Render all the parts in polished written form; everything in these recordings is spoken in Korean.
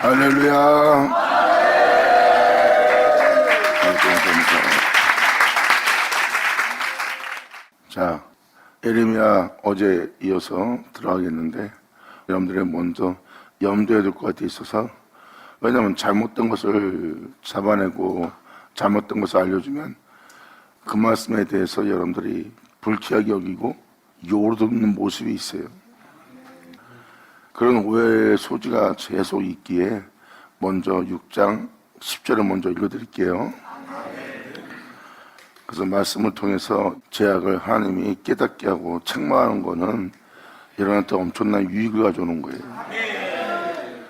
할렐루야. 자, 예레미야 어제 이어서 들어가겠는데 여러분들이 먼저 염두에 둘 것 같아 있어서, 왜냐하면 잘못된 것을 잡아내고 잘못된 것을 알려주면 그 말씀에 대해서 여러분들이 불쾌하게 여기고 요르듣는 모습이 있어요. 그런 오해의 소지가 계속 있기에 먼저 6장 10절을 먼저 읽어드릴게요. 그래서 말씀을 통해서 죄악을 하나님이 깨닫게 하고 책망하는 거는 여러분한테 엄청난 유익을 가져오는 거예요.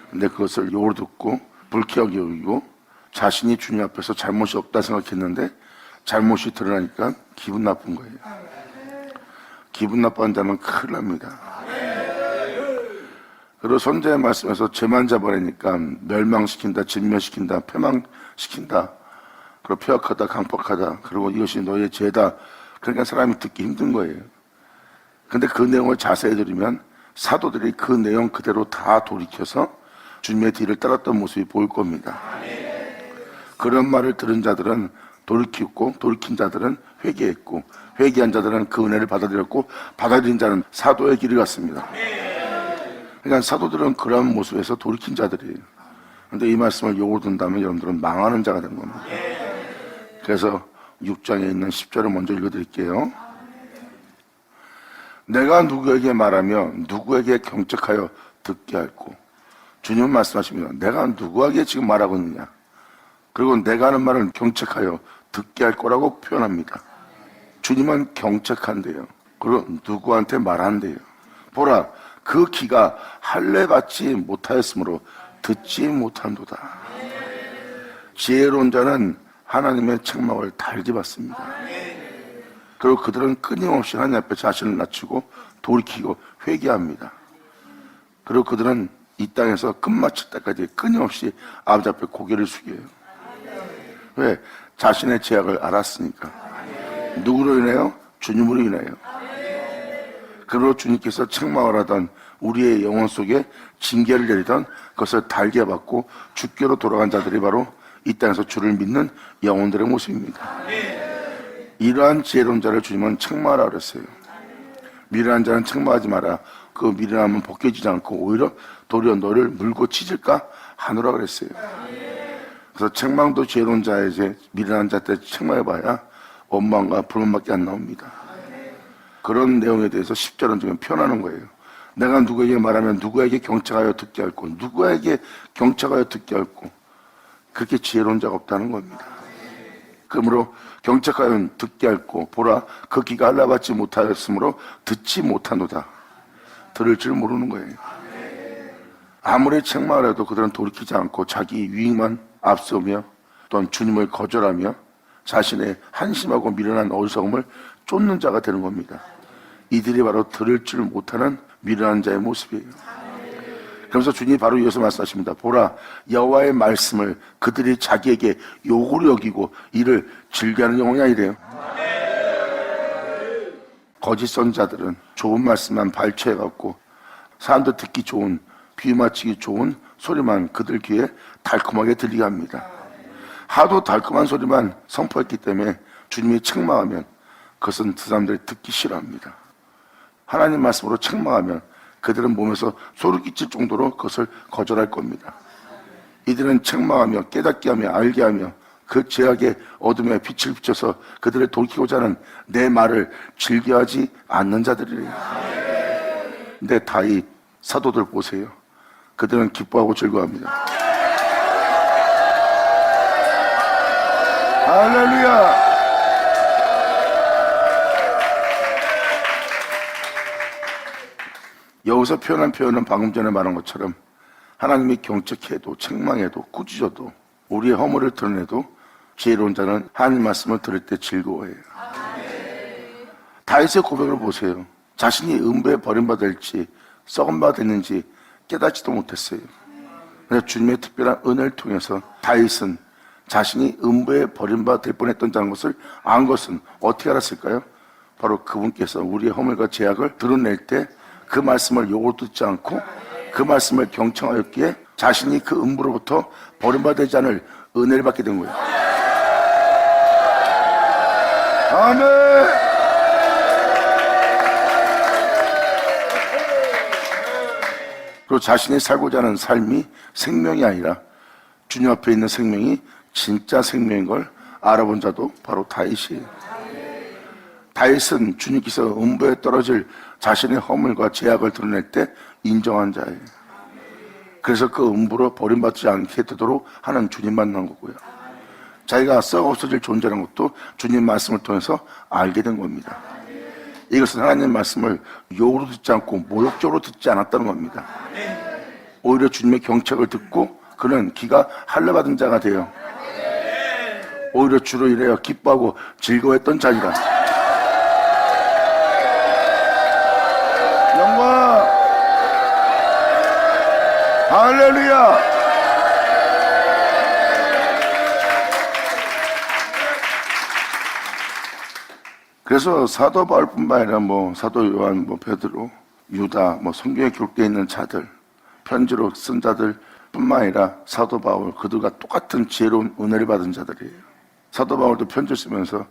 근데 그것을 요르듣고 불쾌하게 여기고 자신이 주님 앞에서 잘못이 없다 생각했는데 잘못이 드러나니까 기분 나쁜 거예요. 기분 나쁜 자는 큰일 납니다. 그리고 선지자의 말씀에서 죄만 잡아내니까 멸망시킨다, 진멸시킨다, 패망시킨다, 그리고 폐역하다, 강팍하다, 그리고 이것이 너의 죄다. 그러니까 사람이 듣기 힘든 거예요. 근데 그 내용을 자세히 들으면 사도들이 그 내용 그대로 다 돌이켜서 주님의 뒤를 따랐던 모습이 보일 겁니다. 그런 말을 들은 자들은 돌이켰고, 돌이킨 자들은 회개했고, 회개한 자들은 그 은혜를 받아들였고, 받아들인 자는 사도의 길을 갔습니다. 그러니까 사도들은 그런 모습에서 돌이킨 자들이에요. 그런데 이 말씀을 요르든다면 여러분들은 망하는 자가 된 겁니다. 그래서 6장에 있는 10절을 먼저 읽어드릴게요. 내가 누구에게 말하며 누구에게 경책하여 듣게 할꼬. 주님은 말씀하십니다. 내가 누구에게 지금 말하고 있느냐. 그리고 내가 하는 말은 경책하여 듣게 할 거라고 표현합니다. 주님은 경책한대요. 그리고 누구한테 말한대요. 보라, 그 귀가 할례 받지 못하였으므로 듣지 못한도다. 지혜로운 자는 하나님의 책망을 달게 받습니다. 그리고 그들은 끊임없이 하나님 앞에 자신을 낮추고 돌이키고 회개합니다. 그리고 그들은 이 땅에서 끝마칠 때까지 끊임없이 아버지 앞에 고개를 숙여요. 왜? 자신의 죄악을 알았으니까. 누구로 인해요? 주님으로 인해요. 그리고 주님께서 책망을 하던 우리의 영혼 속에 징계를 내리던 그것을 달게 받고 주께로 돌아간 자들이 바로 이 땅에서 주를 믿는 영혼들의 모습입니다. 이러한 지혜로운 자를 주님은 책망하라 그랬어요. 미련한 자는 책망하지 마라. 그 미련함은 벗겨지지 않고 오히려 도리어 너를 물고 치질까 하노라 그랬어요. 그래서 책망도 지혜로운 자의 죄, 미련한 자 때 책망해봐야 원망과 불만밖에 안 나옵니다. 그런 내용에 대해서 10절은 지금 표현하는 거예요. 내가 누구에게 말하면 누구에게 경책하여 듣게 할꼬. 누구에게 경책하여 듣게 할꼬. 그렇게 지혜로운 자가 없다는 겁니다. 그러므로 경책하여 듣게 할꼬. 보라, 그 귀가 할례받지 못하였으므로 듣지 못하노다. 들을 줄 모르는 거예요. 아무리 책망을 해도 그들은 돌이키지 않고 자기 유익만 앞서며 또한 주님을 거절하며 자신의 한심하고 미련한 어리석음을 쫓는 자가 되는 겁니다. 이들이 바로 들을 줄 못하는 미련한 자의 모습이에요. 그러면서 주님이 바로 이어서 말씀하십니다. 보라, 여호와의 말씀을 그들이 자기에게 요구로 여기고 이를 즐겨하는 영혼이 아니래요. 거짓 선자들은 좋은 말씀만 발췌해갖고 사람들 듣기 좋은, 귀 맞추기 좋은 소리만 그들 귀에 달콤하게 들리게 합니다. 하도 달콤한 소리만 선포했기 때문에 주님이 책망하면 그것은 그 사람들이 듣기 싫어합니다. 하나님 말씀으로 책망하면 그들은 몸에서 소리 끼칠 정도로 그것을 거절할 겁니다. 이들은 책망하며 깨닫게 하며 알게 하며 그 죄악의 어둠에 빛을 비춰서 그들을 돌이키고자 하는 내 말을 즐겨하지 않는 자들이래요. 근데 다윗 사도들 보세요. 그들은 기뻐하고 즐거워합니다. 할렐루야. 여기서 표현한 표현은 방금 전에 말한 것처럼 하나님이 경책해도 책망해도 꾸짖어도 우리의 허물을 드러내도 지혜로운 자는 하나님 말씀을 들을 때 즐거워해요. 다윗의 고백을 보세요. 자신이 음부에 버림받을지 썩은 바 됐는지 깨닫지도 못했어요. 그래서 주님의 특별한 은혜를 통해서 다윗은 자신이 음부에 버림받을 뻔했던 자는 것을 안 것은 어떻게 알았을까요? 바로 그분께서 우리의 허물과 죄악을 드러낼 때 그 말씀을 요구를 듣지 않고 그 말씀을 경청하였기에 자신이 그 음부로부터 버림받지 않을 은혜를 받게 된 거예요. 아멘. 그리고 자신이 살고자 하는 삶이 생명이 아니라 주님 앞에 있는 생명이 진짜 생명인 걸 알아본 자도 바로 다윗이에요. 다윗은 주님께서 음부에 떨어질 자신의 허물과 죄악을 드러낼 때 인정한 자예요. 그래서 그 음부로 버림받지 않게 되도록 하는 주님 만난 거고요. 자기가 썩 없어질 존재라는 것도 주님 말씀을 통해서 알게 된 겁니다. 이것은 하나님의 말씀을 욕으로 듣지 않고 모욕적으로 듣지 않았다는 겁니다. 오히려 주님의 경책을 듣고 그는 기가 할례받은 자가 돼요. 오히려 주로 인하여 기뻐하고 즐거워했던 자리라. 영광, 할렐루야. 그래서 사도 바울뿐만 아니라 사도 요한, 베드로, 유다, 성경에 기록되어 있는 자들, 편지로 쓴 자들 뿐만 아니라 사도 바울, 그들과 똑같은 지혜로운 은혜를 받은 자들이에요. 사도 바울도 편지를 쓰면서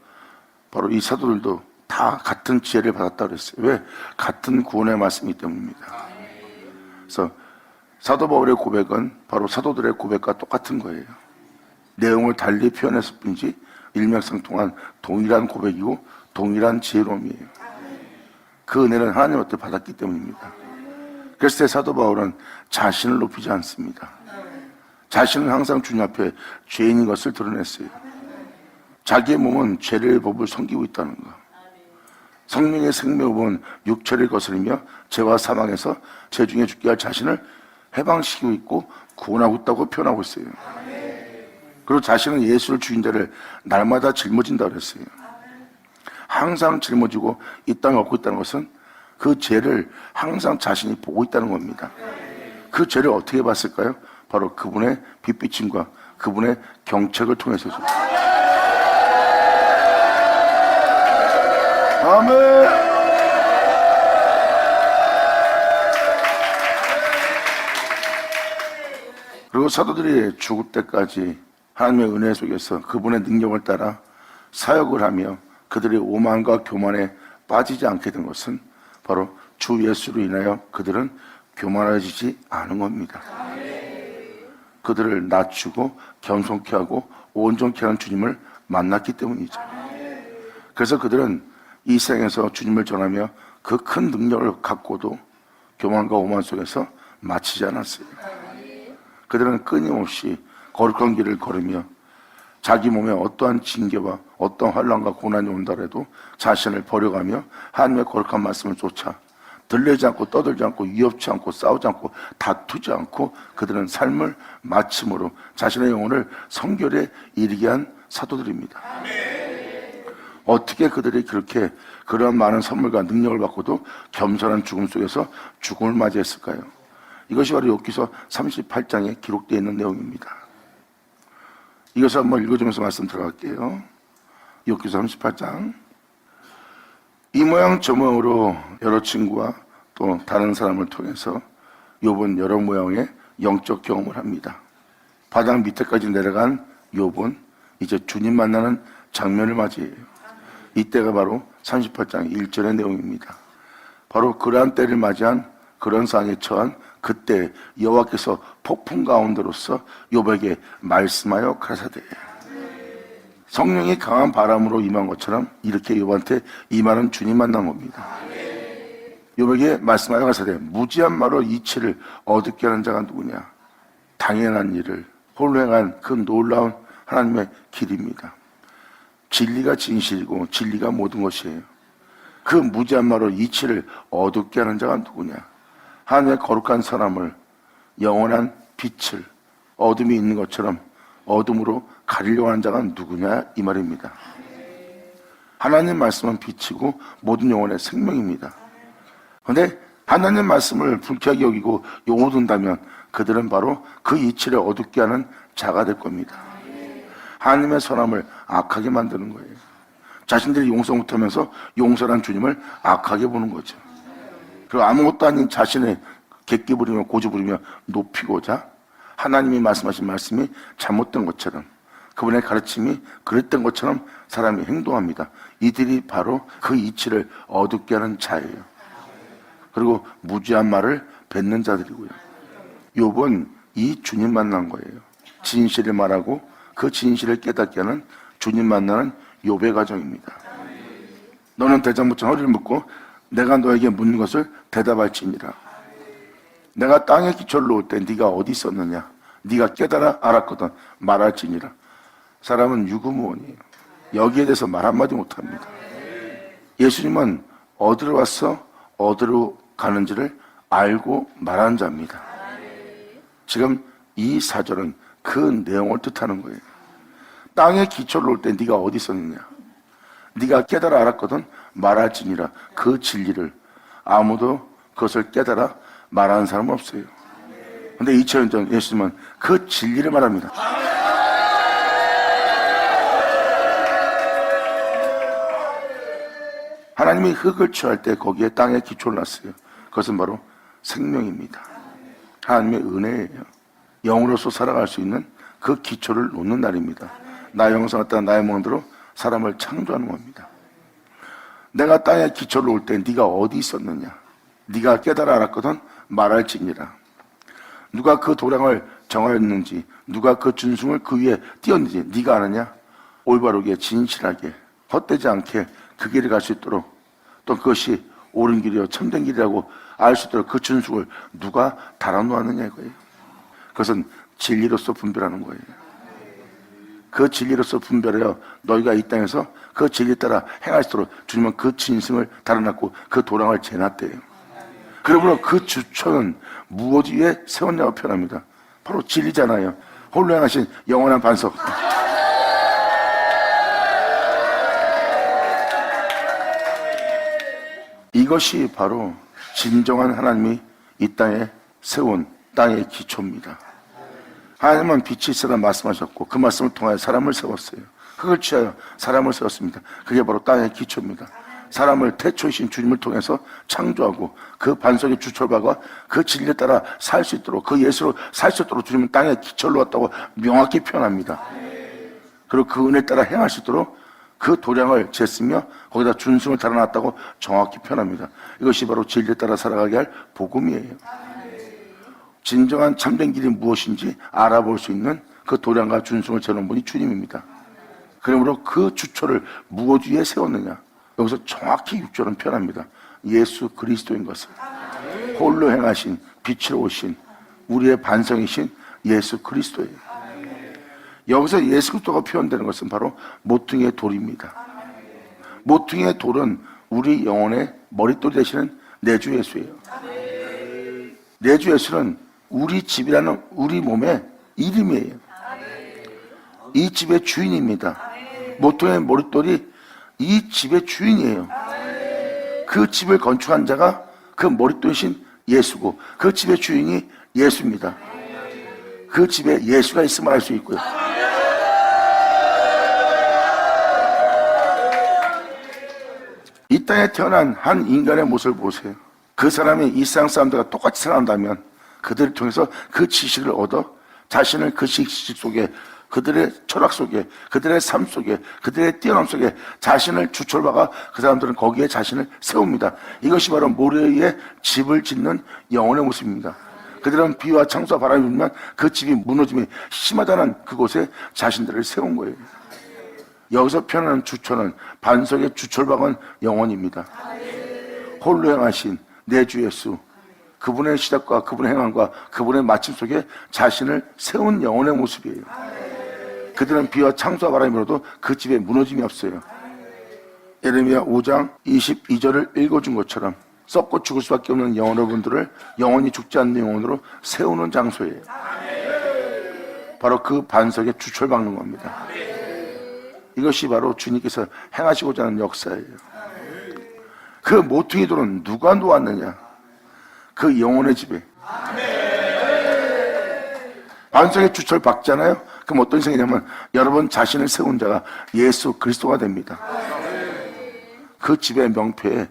바로 이 사도들도 다 같은 지혜를 받았다고 그랬어요. 왜? 같은 구원의 말씀이기 때문입니다. 그래서 사도 바울의 고백은 바로 사도들의 고백과 똑같은 거예요. 내용을 달리 표현했을 뿐이지 일맥상통한 동일한 고백이고 동일한 지혜로움이에요. 그 은혜는 하나님한테 받았기 때문입니다. 그래서 사도 바울은 자신을 높이지 않습니다. 자신은 항상 주님 앞에 죄인인 것을 드러냈어요. 자기의 몸은 죄를 법을 섬기고 있다는 것. 성령의 생명은 육체를 거스르며 죄와 사망에서 죄 중에 죽게 할 자신을 해방시키고 있고 구원하고 있다고 표현하고 있어요. 그리고 자신은 예수를 주인 자를 날마다 짊어진다고 그랬어요. 항상 짊어지고 이 땅에 얻고 있다는 것은 그 죄를 항상 자신이 보고 있다는 겁니다. 그 죄를 어떻게 봤을까요? 바로 그분의 빛비침과 그분의 경책을 통해서죠. 아멘. 그리고 사도들이 죽을 때까지 하나님의 은혜 속에서 그분의 능력을 따라 사역을 하며 그들의 오만과 교만에 빠지지 않게 된 것은 바로 주 예수로 인하여 그들은 교만해지지 않은 겁니다. 그들을 낮추고 겸손케 하고 온전케 하는 주님을 만났기 때문이죠. 그래서 그들은 이 세상에서 주님을 전하며 그 큰 능력을 갖고도 교만과 오만 속에서 마치지 않았어요. 그들은 끊임없이 거룩한 길을 걸으며 자기 몸에 어떠한 징계와 어떠한 환난과 고난이 온다래도 자신을 버려가며 하나님의 거룩한 말씀을 쫓아 들리지 않고 떠들지 않고 위협치 않고 싸우지 않고 다투지 않고 그들은 삶을 마침으로 자신의 영혼을 성결에 이르게 한 사도들입니다. 어떻게 그들이 그렇게 그러한 많은 선물과 능력을 받고도 겸손한 죽음 속에서 죽음을 맞이했을까요? 이것이 바로 욥기서 38장에 기록되어 있는 내용입니다. 이것을 한번 읽어주면서 말씀 들어갈게요. 욥기서 38장. 이 모양 저 모양으로 여러 친구와 또 다른 사람을 통해서 욥은 여러 모양의 영적 경험을 합니다. 바닥 밑에까지 내려간 욥은 이제 주님 만나는 장면을 맞이해요. 이때가 바로 38장 1절의 내용입니다. 바로 그러한 때를 맞이한 그런 상황에 처한 그때 여호와께서 폭풍 가운데로서 욥에게 말씀하여 가라사대. 성령이 강한 바람으로 임한 것처럼 이렇게 욥한테 임하는 주님 만난 겁니다. 욥에게 말씀하여 가라사대. 무지한 말로 이치를 어둡게 하는 자가 누구냐? 당연한 일을 홀로 행한 그 놀라운 하나님의 길입니다. 진리가 진실이고 진리가 모든 것이에요. 그 무지한 말로 이치를 어둡게 하는 자가 누구냐? 하나님의 거룩한 사람을 영원한 빛을 어둠이 있는 것처럼 어둠으로 가리려고 하는 자가 누구냐 이 말입니다. 하나님 말씀은 빛이고 모든 영혼의 생명입니다. 그런데 하나님 말씀을 불쾌하게 여기고 용어로 둔다면 그들은 바로 그 이치를 어둡게 하는 자가 될 겁니다. 하나님의 선함을 악하게 만드는 거예요. 자신들이 용서 못하면서 용서란 주님을 악하게 보는 거죠. 그리고 아무것도 아닌 자신의 객기 부리며 고집 부리며 높이고자 하나님이 말씀하신 말씀이 잘못된 것처럼, 그분의 가르침이 그랬던 것처럼 사람이 행동합니다. 이들이 바로 그 이치를 어둡게 하는 자예요. 그리고 무지한 말을 뱉는 자들이고요. 욥은 이 주님 만난 거예요. 진실을 말하고 그 진실을 깨닫게 하는 주님 만나는 욥의 과정입니다. 너는 대장부처 허리를 묶고 내가 너에게 묻는 것을 대답할지니라. 내가 땅에 기초를 놓을 때 네가 어디 있었느냐? 네가 깨달아 알았거든 말할지니라. 사람은 유구무원이에요. 여기에 대해서 말 한마디 못합니다. 예수님은 어디로 왔어? 어디로 가는지를 알고 말하는 자입니다. 지금 이 사절은 그 내용을 뜻하는 거예요. 땅에 기초를 놓을 때 네가 어디 있었느냐? 네가 깨달아 알았거든 말할지니라. 그 진리를 아무도 그것을 깨달아 말하는 사람은 없어요. 근데 2000년 전 예수님은 그 진리를 말합니다. 하나님이 흙을 취할 때 거기에 땅에 기초를 놨어요. 그것은 바로 생명입니다. 하나님의 은혜예요. 영으로서 살아갈 수 있는 그 기초를 놓는 날입니다. 나의 형상을 따라 나의 모양대로 사람을 창조하는 겁니다. 내가 땅에 기초를 놓을 때 네가 어디 있었느냐? 네가 깨달아 알았거든 말할지니라. 누가 그 도량을 정하였는지, 누가 그 준승을 그 위에 띄었는지 네가 아느냐? 올바르게 진실하게 헛되지 않게 그 길을 갈 수 있도록, 또 그것이 옳은 길이요 참된 길이라고 알 수 있도록 그 준승을 누가 달아놓았느냐 이거예요. 그것은 진리로서 분별하는 거예요. 그 진리로서 분별하여 너희가 이 땅에서 그 진리 따라 행할 수 있도록 주님은 그 진승을 달아놨고 그 도량을 재놨대요. 그러므로 그 주초는 무엇 위에 세웠냐고 표현합니다. 바로 진리잖아요. 홀로 행하신 영원한 반석. 이것이 바로 진정한 하나님이 이 땅에 세운 땅의 기초입니다. 하나님은 빛이 있으라 말씀하셨고 그 말씀을 통하여 사람을 세웠어요. 흙을 취하여 사람을 세웠습니다. 그게 바로 땅의 기초입니다. 사람을 태초이신 주님을 통해서 창조하고 그 반석의 주철박아 그 진리에 따라 살 수 있도록, 그 예수로 살 수 있도록 주님은 땅의 기초를 놓았다고 명확히 표현합니다. 그리고 그 은혜에 따라 행할 수 있도록 그 도량을 쟀으며 거기다 준승을 달아놨다고 정확히 표현합니다. 이것이 바로 진리에 따라 살아가게 할 복음이에요. 진정한 참된 길이 무엇인지 알아볼 수 있는 그 도량과 준승을 재놓은 분이 주님입니다. 그러므로 그 주초를 무엇 위에 세웠느냐? 여기서 정확히 6절은 표현합니다. 예수 그리스도인 것을. 홀로 행하신 빛으로 오신 우리의 반성이신 예수 그리스도예요. 여기서 예수 그리스도가 표현되는 것은 바로 모퉁이의 돌입니다. 모퉁이의 돌은 우리 영혼의 머릿돌 되시는 내주 예수예요. 내주 예수는 우리 집이라는 우리 몸의 이름이에요. 이 집의 주인입니다. 모퉁이의 머릿돌이 이 집의 주인이에요. 그 집을 건축한 자가 그 머릿돌이신 예수고 그 집의 주인이 예수입니다. 그 집에 예수가 있음을 알 수 있고요. 이 땅에 태어난 한 인간의 모습을 보세요. 그 사람이 이 세상 사람들과 똑같이 살아간다면 그들을 통해서 그 지식을 얻어 자신을 그 지식 속에, 그들의 철학 속에, 그들의 삶 속에, 그들의 뛰어남 속에 자신을 주철박아 그 사람들은 거기에 자신을 세웁니다. 이것이 바로 모래 위에 집을 짓는 영혼의 모습입니다. 그들은 비와 창수와 바람이 불면 그 집이 무너짐이 심하다는 그곳에 자신들을 세운 거예요. 여기서 표현하는 주초는 반석의 주철박은 영혼입니다. 홀로 행하신 내 주 예수, 그분의 시작과 그분의 행함과 그분의 마침 속에 자신을 세운 영혼의 모습이에요. 그들은 비와 창수와 바람이 불어도 그 집에 무너짐이 없어요. 예레미야 5장 22절을 읽어준 것처럼 썩고 죽을 수밖에 없는 영혼분들을 영원히 죽지 않는 영혼으로 세우는 장소예요. 바로 그 반석에 주철 박는 겁니다. 이것이 바로 주님께서 행하시고자 하는 역사예요. 그 모퉁이 돌은 누가 놓았느냐? 그 영혼의 집에. 반석에 주철 박잖아요. 그럼 어떤 생각이냐면 여러분 자신을 세운 자가 예수 그리스도가 됩니다. 그 집의 명패에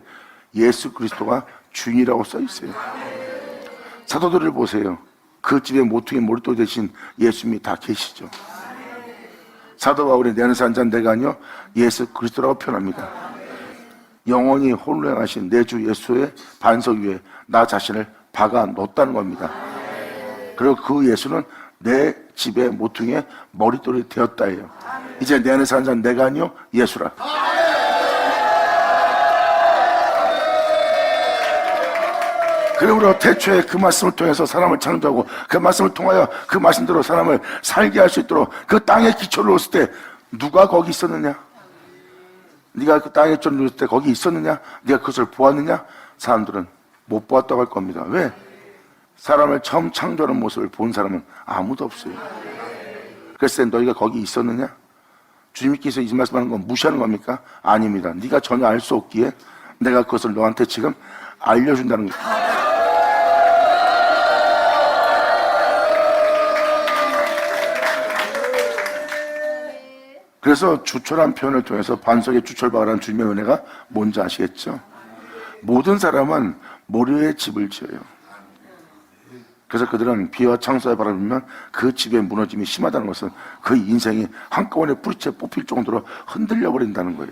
예수 그리스도가 주인이라고 써 있어요. 사도들을 보세요. 그 집의 모퉁이 머릿돌 대신 예수님이 다 계시죠. 사도 바울이 내 안에서 한 내가 아니요 예수 그리스도라고 표현합니다. 영원히 홀로 행하신 내 주 예수의 반석 위에 나 자신을 박아 놓았다는 겁니다. 그리고 그 예수는 내 집의 모퉁이의 머릿돌이 되었다예요. 이제 내 안에서 한 내가 아니요 예수라. 그러므로 태초에 그 말씀을 통해서 사람을 창조하고 그 말씀을 통하여 그 말씀대로 사람을 살게 할 수 있도록 그 땅에 기초를 놓았을 때 누가 거기 있었느냐? 네가 그 땅에 기초를 놓았을 때 거기 있었느냐? 네가 그것을 보았느냐? 사람들은 못 보았다고 할 겁니다. 왜? 사람을 처음 창조하는 모습을 본 사람은 아무도 없어요. 그래서 너희가 거기 있었느냐? 주님께서 이 말씀하는 건 무시하는 겁니까? 아닙니다. 네가 전혀 알 수 없기에 내가 그것을 너한테 지금 알려준다는 거예요. 그래서 주철한 표현을 통해서 반석에 주철박으라는 주님의 은혜가 뭔지 아시겠죠? 모든 사람은 모래의 집을 지어요. 그래서 그들은 비와 창수에 바라보면 그 집의 무너짐이 심하다는 것은 그 인생이 한꺼번에 뿌리채 뽑힐 정도로 흔들려 버린다는 거예요.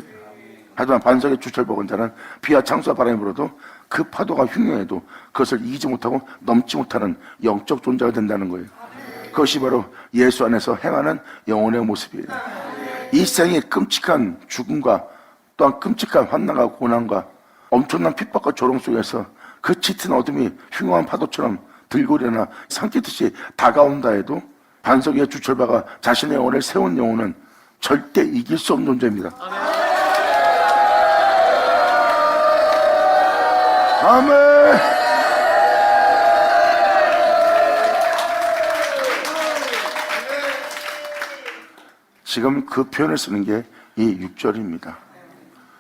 하지만 반석의 주철박은 자는 비와 창수와 바람이 불어도 그 파도가 흉흉해도 그것을 이기지 못하고 넘지 못하는 영적 존재가 된다는 거예요. 그것이 바로 예수 안에서 행하는 영혼의 모습이에요. 이 세상의 끔찍한 죽음과 또한 끔찍한 환난과 고난과 엄청난 핍박과 조롱 속에서 그 짙은 어둠이 흉흉한 파도처럼 들고 일어나 삼키듯이 다가온다 해도 반석 위에 주철박아 자신의 영혼을 세운 영혼은 절대 이길 수 없는 존재입니다. 아멘. 지금 그 표현을 쓰는 게 이 6절입니다.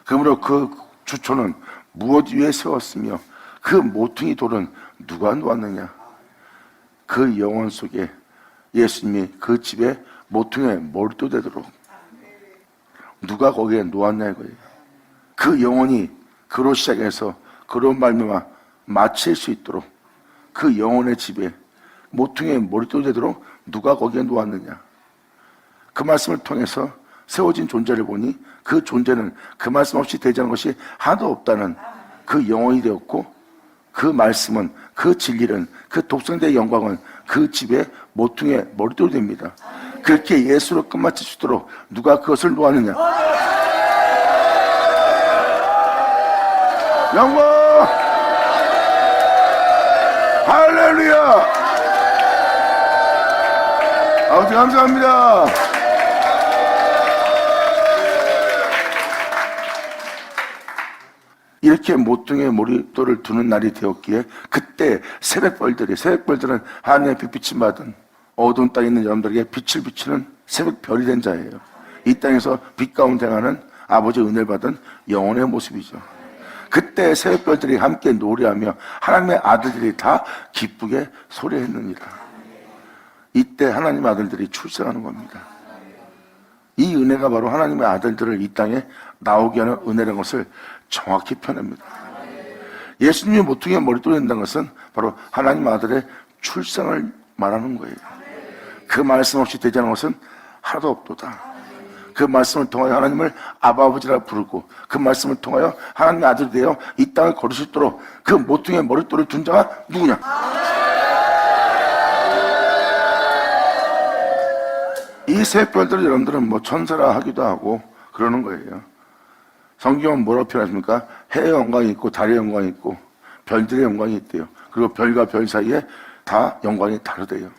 그러므로 그 주초는 무엇 위에 세웠으며 그 모퉁이 돌은 누가 놓았느냐? 그 영혼 속에 예수님이 그 집에 모퉁이에 머리도 되도록 누가 거기에 놓았냐 이거예요. 그 영혼이 그로 시작해서 그로 말미암아 마칠 수 있도록 그 영혼의 집에 모퉁이에 머리도 되도록 누가 거기에 놓았느냐? 그 말씀을 통해서 세워진 존재를 보니 그 존재는 그 말씀 없이 되지 않은 것이 하나도 없다는 그 영혼이 되었고 그 말씀은 그 진리는 그 독생자의 영광은 그 집의 모퉁이에 머리돌이 됩니다. 그렇게 예수로 끝마칠 수 있도록 누가 그것을 놓았느냐? 영광! 할렐루야! 아버지 감사합니다. 이렇게 모퉁이에 머리돌을 두는 날이 되었기에 그때 새벽별들은 하나님의 빛빛이 받은 어두운 땅에 있는 여러분들에게 빛을 비추는 새벽별이 된 자예요. 이 땅에서 빛 가운데 가는 아버지의 은혜를 받은 영혼의 모습이죠. 그때 새벽별들이 함께 노래하며 하나님의 아들들이 다 기쁘게 소리했느니라. 이때 하나님의 아들들이 출생하는 겁니다. 이 은혜가 바로 하나님의 아들들을 이 땅에 나오게 하는 은혜라는 것을 정확히 표현합니다. 예수님이 모퉁이에 머리돌이 된다는 것은 바로 하나님 아들의 출생을 말하는 거예요. 그 말씀 없이 되지 않은 것은 하나도 없도다. 그 말씀을 통하여 하나님을 아버지라 부르고 그 말씀을 통하여 하나님의 아들이 되어 이 땅을 걸을 수 있도록 그 모퉁이에 머리돌을 둔 자가 누구냐? 이 새별들을 여러분들은 뭐 천사라 하기도 하고 그러는 거예요. 성경은 뭐라고 표현하십니까? 해의 영광이 있고 달의 영광이 있고 별들의 영광이 있대요. 그리고 별과 별 사이에 다 영광이 다르대요.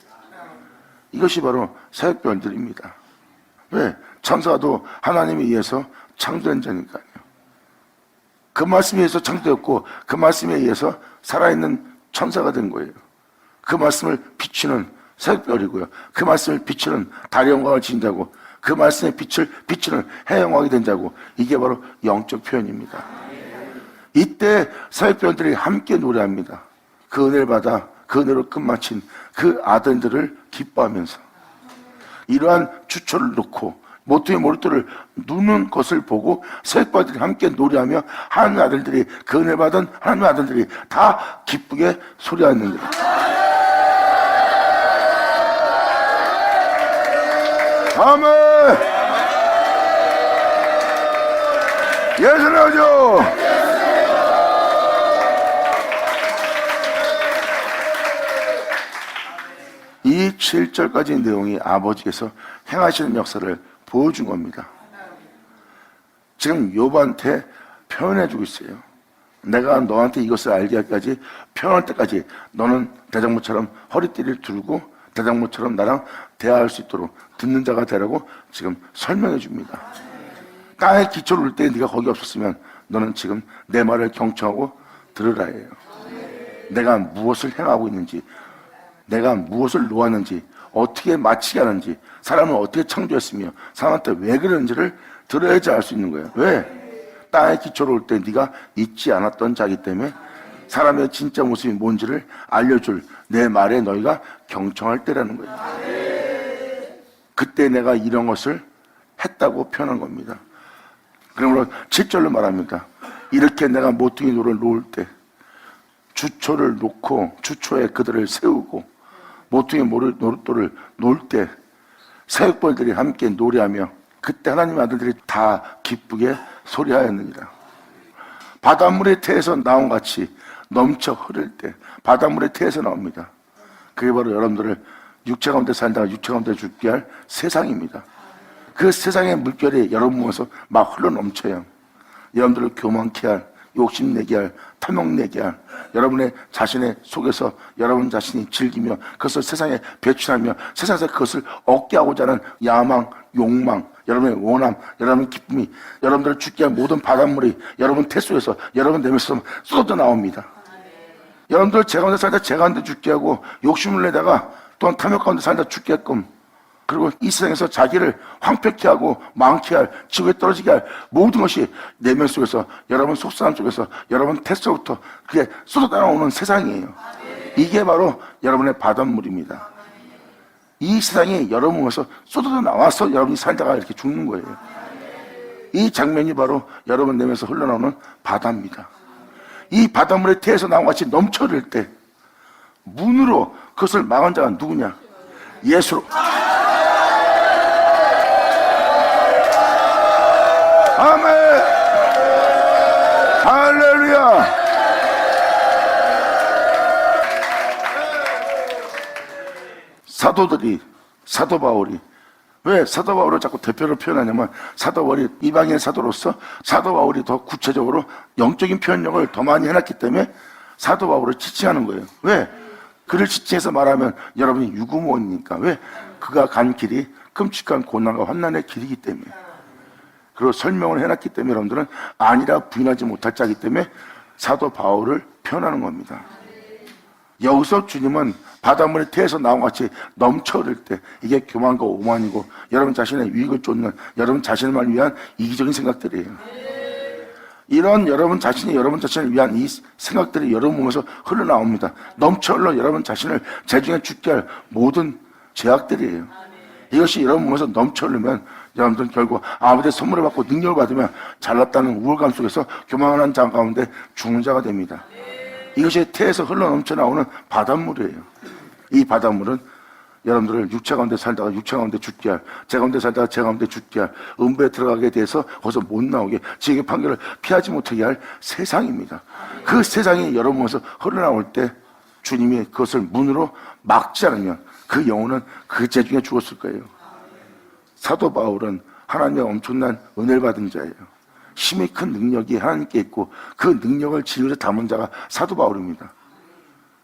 이것이 바로 새별들입니다. 왜? 천사도 하나님에 의해서 창조된 자니까요. 그 말씀에 의해서 창조되었고 그 말씀에 의해서 살아있는 천사가 된 거예요. 그 말씀을 비추는 새별이고요. 그 말씀을 비추는 달의 영광을 지닌 자고 그 말씀의 빛을 비추는 해의 영광이 된 자고 이게 바로 영적 표현입니다. 이때 새별들이 함께 노래합니다. 그 은혜를 받아 그 은혜로 끝마친 그 아들들을 기뻐하면서 이러한 주초를 놓고 모퉁이 머리돌을 누는 것을 보고 새별들이 함께 노래하며 하나님의 아들들이 그 은혜 받은 하나님의 아들들이 다 기쁘게 소리하는 거예요. 아멘. 예수는 오죠. 이 7절까지 내용이 아버지께서 행하시는 역사를 보여준 겁니다. 지금 욥한테 표현해주고 있어요. 내가 너한테 이것을 알게 하기까지 표현할 때까지 너는 대장모처럼 허리띠를 두르고 대장모처럼 나랑 대화할 수 있도록 듣는 자가 되라고 지금 설명해 줍니다. 땅에 기초를 올 때 네가 거기 없었으면 너는 지금 내 말을 경청하고 들으라예요. 내가 무엇을 행하고 있는지, 내가 무엇을 놓았는지, 어떻게 마치게 하는지, 사람을 어떻게 창조했으며 사람한테 왜 그런지를 들어야지 알 수 있는 거예요. 왜? 땅에 기초를 올 때 네가 잊지 않았던 자이기 때문에 사람의 진짜 모습이 뭔지를 알려줄 내 말에 너희가 경청할 때라는 거예요. 그때 내가 이런 것을 했다고 표현한 겁니다. 그러므로 7절로 말합니다. 이렇게 내가 모퉁이 돌을 놓을 때, 주초를 놓고 주초에 그들을 세우고 모퉁이 돌을 놓을 때 사육벌들이 함께 노래하며 그때 하나님의 아들들이 다 기쁘게 소리하였느니라. 바닷물의 태에서 나온 같이 넘쳐 흐를 때 바닷물의 태에서 나옵니다. 그게 바로 여러분들을 육체 가운데 살다가 육체 가운데 죽게 할 세상입니다. 그 세상의 물결이 여러분 몸에서 막 흘러 넘쳐요. 여러분들을 교만케 할, 욕심내게 할, 탐욕내게 할, 여러분의 자신의 속에서 여러분 자신이 즐기며 그것을 세상에 배출하며 세상에서 그것을 얻게 하고자 하는 야망, 욕망, 여러분의 원함, 여러분의 기쁨이 여러분들을 죽게 할 모든 바닷물이 여러분 태 속에서 여러분 내면서 쏟아져 나옵니다. 여러분들 제 가운데 살다 제 가운데 죽게 하고 욕심을 내다가 또한 탐욕 가운데 살다 죽게끔, 그리고 이 세상에서 자기를 황폐케 하고 망케 할, 지구에 떨어지게 할 모든 것이 내면 속에서 여러분 속사람 속에서 여러분 태속부터 그게 쏟아져 나오는 세상이에요. 이게 바로 여러분의 바닷물입니다. 이 세상이 여러분 몸에서 쏟아져 나와서 여러분이 살다가 이렇게 죽는 거예요. 이 장면이 바로 여러분 내면서 흘러나오는 바다입니다. 이 바닷물의 태에서 나온 같이 넘쳐 흐를 때 문으로 그것을 막은 자가 누구냐? 예수로. 아멘. 할렐루야. 사도들이, 사도 바울이, 왜 사도 바울을 자꾸 대표로 표현하냐면 사도 바울이 이방인 사도로서 사도 바울이 더 구체적으로 영적인 표현력을 더 많이 해놨기 때문에 사도 바울을 지칭하는 거예요. 왜? 그를 지칭해서 말하면 여러분이 유구무원이니까. 왜? 그가 간 길이 끔찍한 고난과 환난의 길이기 때문에. 그리고 설명을 해놨기 때문에 여러분들은 아니라 부인하지 못할 자이기 때문에 사도 바울을 표현하는 겁니다. 여기서 주님은 바닷물의 태에서 나온 같이 넘쳐 흐를 때 이게 교만과 오만이고 여러분 자신의 유익을 쫓는 여러분 자신을 위한 이기적인 생각들이에요. 이런 여러분 자신을 위한 이 생각들이 여러분 몸에서 흘러나옵니다. 넘쳐 흘러 여러분 자신을 재중에 죽게 할 모든 죄악들이에요. 이것이 여러분 몸에서 넘쳐 흐르면 여러분들은 결국 아버지의 선물을 받고 능력을 받으면 잘났다는 우월감 속에서 교만한 자 가운데 죽는 자가 됩니다. 이것이 태에서 흘러 넘쳐 나오는 바닷물이에요. 이 바닷물은 여러분들을 육체 가운데 살다가 육체 가운데 죽게 할, 제 가운데 살다가 제 가운데 죽게 할, 음부에 들어가게 돼서 거기서 못 나오게, 지옥의 판결을 피하지 못하게 할 세상입니다. 그 세상이 여러분 몸에서 흘러나올 때 주님이 그것을 문으로 막지 않으면 그 영혼은 그 재중에 죽었을 거예요. 사도 바울은 하나님의 엄청난 은혜를 받은 자예요. 힘이 큰 능력이 하나님께 있고 그 능력을 진리로 담은 자가 사도 바울입니다.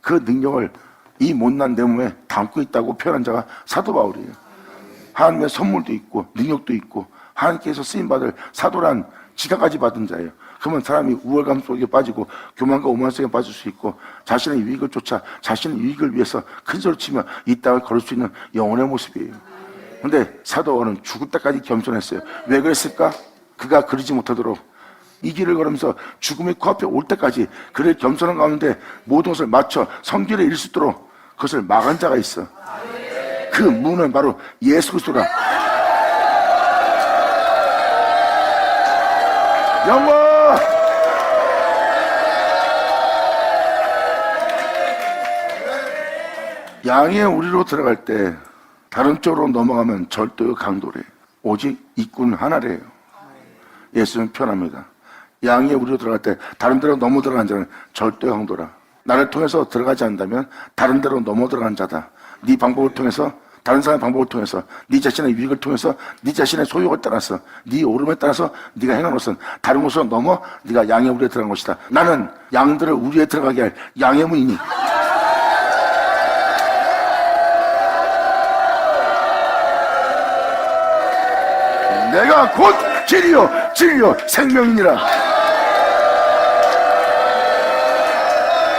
그 능력을 이 못난 내 몸에 담고 있다고 표현한 자가 사도 바울이에요. 하나님의 선물도 있고 능력도 있고 하나님께서 쓰임받을 사도란 지가까지 받은 자예요. 그러면 사람이 우월감 속에 빠지고 교만과 오만 속에 빠질 수 있고 자신의 유익을 쫓아 자신의 유익을 위해서 큰 소리 치며 이 땅을 걸을 수 있는 영혼의 모습이에요. 그런데 사도 바울은 죽을 때까지 겸손했어요. 왜 그랬을까? 그가 그러지 못하도록 이 길을 걸으면서 죽음이 코앞에 올 때까지 그를 겸손한 가운데 모든 것을 맞춰 성결에 이를 수 있도록 그것을 막은 자가 있어. 그 문은 바로 예수 그리스도라. 영광! 양의 우리로 들어갈 때 다른 쪽으로 넘어가면 절도의 강도래. 오직 입구는 하나래요. 예수는 표현합니다. 양이 우리로 들어갈 때 다른 데로 넘어 들어간 자는 절도의 강도라. 나를 통해서 들어가지 않는다면 다른 데로 넘어 들어간 자다. 네 방법을 통해서, 다른 사람의 방법을 통해서, 네 자신의 유익을 통해서, 네 자신의 소욕을 따라서, 네 오름에 따라서 네가 행한 것은 다른 곳으로 넘어 네가 양의 우리에 들어간 것이다. 나는 양들을 우리에 들어가게 할 양의 문이니. 내가 곧 길이요 진리요 생명이니라.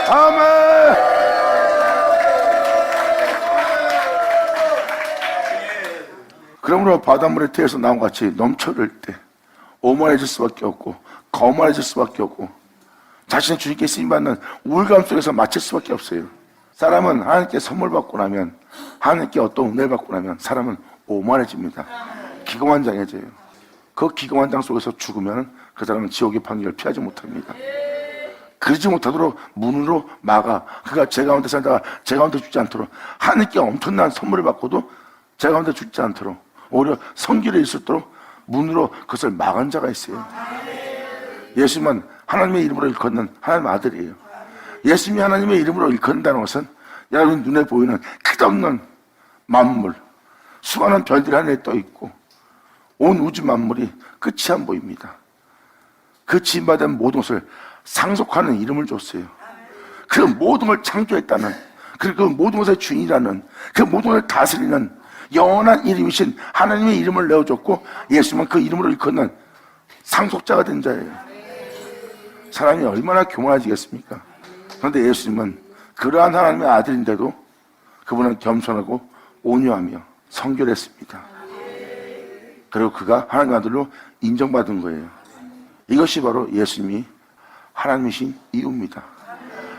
아멘. 그러므로 바닷물에 태에서 나온 같이 넘쳐들 때 오만해질 수밖에 없고 거만해질 수밖에 없고 자신의 주님께 쓰임받는 우울감 속에서 마칠 수밖에 없어요. 사람은 하나님께 선물 받고 나면, 하나님께 어떤 은혜를 받고 나면 사람은 오만해집니다. 기고만장해져요. 그 기고만장 속에서 죽으면 그 사람은 지옥의 판결을 피하지 못합니다. 그러지 못하도록 문으로 막아 그가 제 가운데 살다가 제 가운데 죽지 않도록, 하나님께 엄청난 선물을 받고도 제 가운데 죽지 않도록 오히려 성길에 있을도록 문으로 그것을 막은 자가 있어요. 예수님은 하나님의 이름으로 일컫는 하나님의 아들이에요. 예수님이 하나님의 이름으로 일컫는다는 것은 여러분 눈에 보이는 끝없는 만물, 수많은 별들이 하늘에 떠 있고 온 우주 만물이 끝이 안 보입니다. 그 지음받은 모든 것을 상속하는 이름을 줬어요. 그 모든 걸 창조했다는, 그리고 그 모든 것의 주인이라는, 그 모든 것을 다스리는 영원한 이름이신 하나님의 이름을 내어줬고, 예수님은 그 이름으로 일컫는 상속자가 된 자예요. 사람이 얼마나 교만해지겠습니까? 그런데 예수님은 그러한 하나님의 아들인데도 그분은 겸손하고 온유하며 성결했습니다. 그리고 그가 하나님의 아들로 인정받은 거예요. 이것이 바로 예수님이 하나님이신 이유입니다.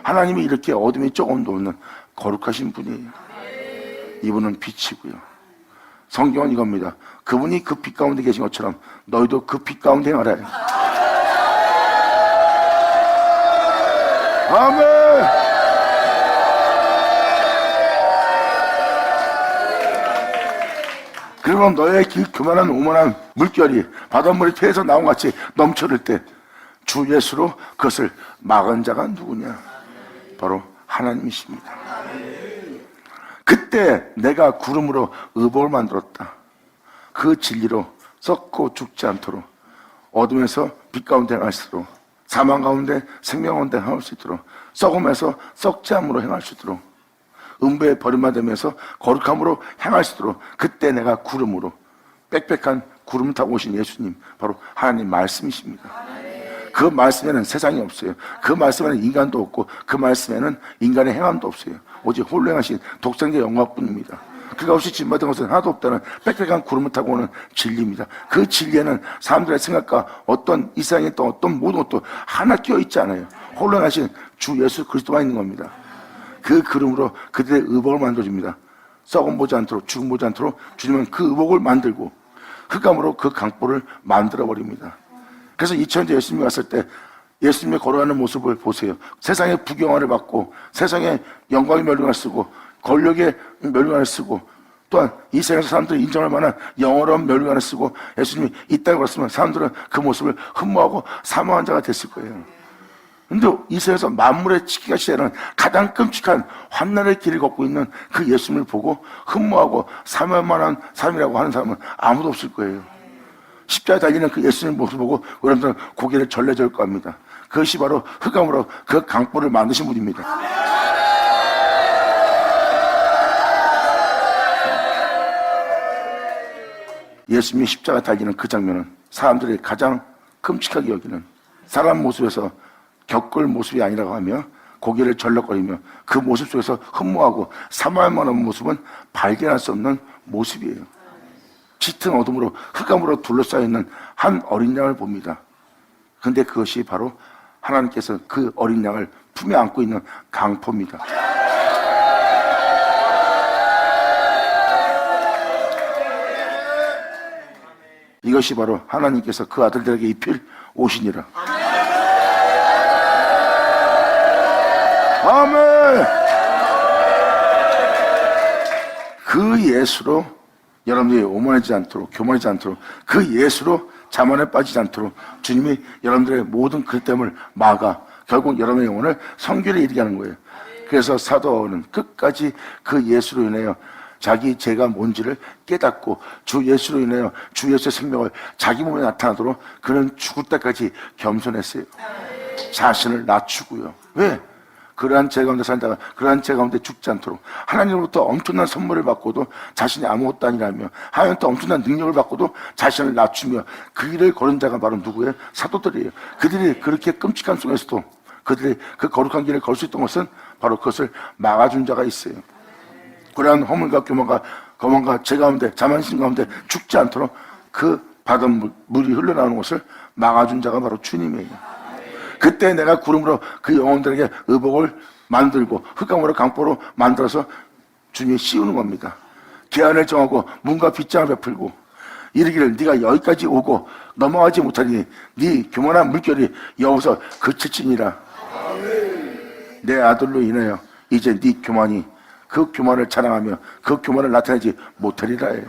하나님이 이렇게 어둠이 조금도 없는 거룩하신 분이에요. 이분은 빛이고요. 성경은 이겁니다. 그분이 그 빛 가운데 계신 것처럼 너희도 그 빛 가운데 행하라. 아멘. 그러면 너의 교만한 오만한 물결이 바닷물이 태에서 나온 같이 넘쳐들 때 주 예수로 그것을 막은 자가 누구냐? 바로 하나님이십니다. 그때 내가 구름으로 의복을 만들었다. 그 진리로 썩고 죽지 않도록, 어둠에서 빛 가운데 행할 수 있도록, 사망 가운데 생명 가운데 행할 수 있도록, 썩음에서 썩지 않음으로 행할 수 있도록, 음부에 버림받으면서 거룩함으로 행할 수 있도록, 그때 내가 구름으로, 빽빽한 구름 타고 오신 예수님, 바로 하나님 말씀이십니다. 그 말씀에는 세상이 없어요. 그 말씀에는 인간도 없고 그 말씀에는 인간의 행함도 없어요. 오직 홀로 행하신 독생자 영광뿐입니다. 그가 없이 지음받은 것은 하나도 없다는 빽빽한 구름을 타고 오는 진리입니다. 그 진리에는 사람들의 생각과 어떤 이 세상에 있던 어떤 모든 것도 하나 끼어 있지 않아요. 홀로 행하신 주 예수 그리스도만 있는 겁니다. 그 그름으로 그들의 의복을 만들어줍니다. 썩음 보지 않도록, 죽음 보지 않도록 주님은 그 의복을 만들고 흑암으로 그 강보를 만들어버립니다. 그래서 2000년 예수님이 왔을 때 예수님이 걸어가는 모습을 보세요. 세상의 부경화를 받고 세상의 영광의 멸류관을 쓰고 권력의 멸류관을 쓰고 또한 이 세상에서 사람들이 인정할 만한 영어로운 멸류관을 쓰고 예수님이 이 땅에 왔으면 사람들은 그 모습을 흠모하고 사모한 자가 됐을 거예요. 근데 이 세상에서 만물의 치기가 시작하는 가장 끔찍한 환난의 길을 걷고 있는 그 예수님을 보고 흠모하고 사모할 만한 삶이라고 하는 사람은 아무도 없을 거예요. 십자가에 달리는 그 예수님 모습을 보고 여러분들은 고개를 절레절 겁니다. 그것이 바로 흑암으로 그 강보를 만드신 분입니다. 예수님이 십자가에 달리는 그 장면은 사람들이 가장 끔찍하게 여기는 사람 모습에서 겪을 모습이 아니라고 하며 고개를 절레거리며 그 모습 속에서 흠모하고 사모할 만한 모습은 발견할 수 없는 모습이에요. 짙은 어둠으로 흑암으로 둘러싸여 있는 한 어린 양을 봅니다. 그런데 그것이 바로 하나님께서 그 어린 양을 품에 안고 있는 강포입니다. 이것이 바로 하나님께서 그 아들들에게 입힐 옷이니라. 아멘. 그 예수로 여러분들이 오만하지 않도록, 교만하지 않도록, 그 예수로 자만에 빠지지 않도록 주님이 여러분들의 모든 그릇됨을 막아 결국 여러분의 영혼을 성결에 이르게 하는 거예요. 그래서 사도는 끝까지 그 예수로 인하여 자기 죄가 뭔지를 깨닫고 주 예수로 인하여 주 예수의 생명을 자기 몸에 나타나도록 그는 죽을 때까지 겸손했어요. 자신을 낮추고요. 왜? 그러한 죄 가운데 살다가 그러한 죄 가운데 죽지 않도록 하나님으로부터 엄청난 선물을 받고도 자신이 아무것도 아니라며 하나님부터 엄청난 능력을 받고도 자신을 낮추며 그 길을 걸은 자가 바로 누구예요? 사도들이에요. 그들이 그렇게 끔찍한 속에서도 그들이 그 거룩한 길을 걸 수 있던 것은 바로 그것을 막아준 자가 있어요. 그러한 허물과 거만과 죄 가운데 자만심 가운데 죽지 않도록 그 바닷 물이 흘러나오는 것을 막아준 자가 바로 주님이에요. 그때 내가 구름으로 그 영혼들에게 의복을 만들고 흑암으로 강보로 만들어서 주님이 씌우는 겁니다. 계안을 정하고 문과 빗장을 베풀고 이르기를 네가 여기까지 오고 넘어가지 못하니 네 교만한 물결이 여기서 그칠지니라. 내 아들로 인하여 이제 네 교만이 그 교만을 자랑하며 그 교만을 나타내지 못하리라 해.